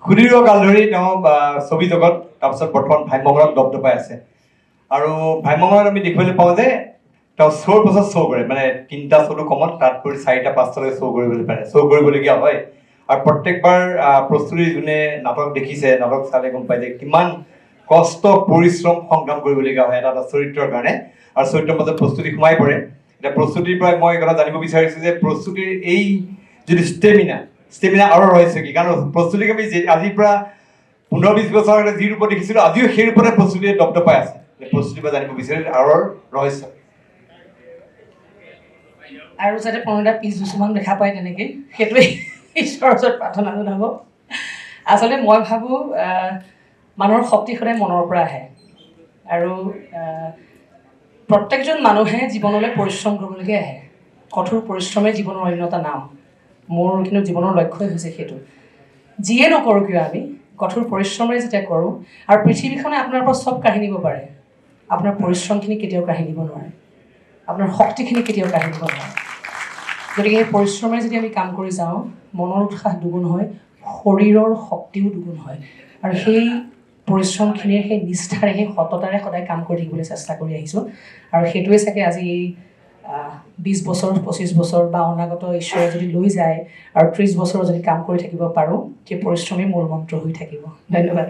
সুদীৰ্ঘ কাল ধৰি তেওঁ ছবি জগত তাৰপিছত বৰ্তমান ভ্ৰাম্যমাণত দপদপাই আছে আৰু ভ্ৰাম্যমাণত আমি দেখিবলৈ পাওঁ যে তেওঁ শ্ব'ৰ পাছত শ্ব' কৰে মানে 3টা শ্ব'টো কমত তাতকৈ 4টা 5টালৈ শ্ব' কৰিবলৈ পাৰে শ্ব' কৰিবলগীয়া হয় আৰু প্ৰত্যেকবাৰ প্ৰস্তুতি যোনে নাটক দেখিছে নাটক চালে গম পায় যে কিমান কষ্ট পৰিশ্ৰম সংগ্ৰাম কৰিবলগীয়া হয় এটা চৰিত্ৰৰ কাৰণে আৰু চৰিত্ৰৰ মাজত প্ৰস্তুতি সোমাই পৰে এতিয়া প্ৰস্তুতিৰ পৰা মই কথা জানিব বিচাৰিছোঁ যে প্ৰস্তুতিৰ এই যিটো ষ্টেমিনা আৰু ৰহিছে কি কাৰণ প্ৰস্তুতিক আমি আজিৰ পৰা 15-20 বছৰ আগতে যি ৰূপত দেখিছিলোঁ আজিও সেই ৰূপতে প্ৰস্তুতিয়ে দপদপাই আছে প্ৰস্তুতিৰ পৰা জানিব বিচাৰিছোঁ আৰু ৰহস্য আৰু যাতে 15টা 20 বছৰমান দেখা পায় তেনেকৈ সেইটোৱেই ঈশ্বৰৰ ওচৰত প্ৰাৰ্থনা জনাব আচলতে মই ভাবোঁ মানুহৰ শক্তি সদায় মনৰ পৰা আহে আৰু প্ৰত্যেকজন মানুহে জীৱনলৈ পৰিশ্ৰম কৰিবলৈকে আহে কঠোৰ পৰিশ্ৰমে জীৱনৰ অন্যতা নাম মোৰ কিন্তু জীৱনৰ লক্ষ্যই হৈছে সেইটো যিয়ে নকৰোঁ কিয় আমি কঠোৰ পৰিশ্ৰমেৰে যেতিয়া কৰোঁ আৰু পৃথিৱীখনে আপোনাৰ পৰা চব কাঢ়ি নিব পাৰে আপোনাৰ পৰিশ্ৰমখিনি কেতিয়াও কাঢ়ি নিব নোৱাৰে আপোনাৰ শক্তিখিনি কেতিয়াও কাঢ়ি নিব নোৱাৰে গতিকে সেই পৰিশ্ৰমেৰে যদি আমি কাম কৰি যাওঁ মনৰ উৎসাহ দুগুণ হয় শৰীৰৰ শক্তিও দুগুণ হয় আৰু সেই পৰিশ্ৰমখিনিৰ সেই নিষ্ঠাৰে সেই সততাৰে সদায় কাম কৰি থাকিবলৈ চেষ্টা কৰি আহিছোঁ আৰু সেইটোৱে চাগে আজি এই 20 বছৰ 25 বছৰ বা অনাগত ঈশ্বৰে যদি লৈ যায় আৰু 30 বছৰ যদি কাম কৰি থাকিব পাৰোঁ সেই পৰিশ্ৰমেই মূল মন্ত্ৰ হৈ থাকিব ধন্যবাদ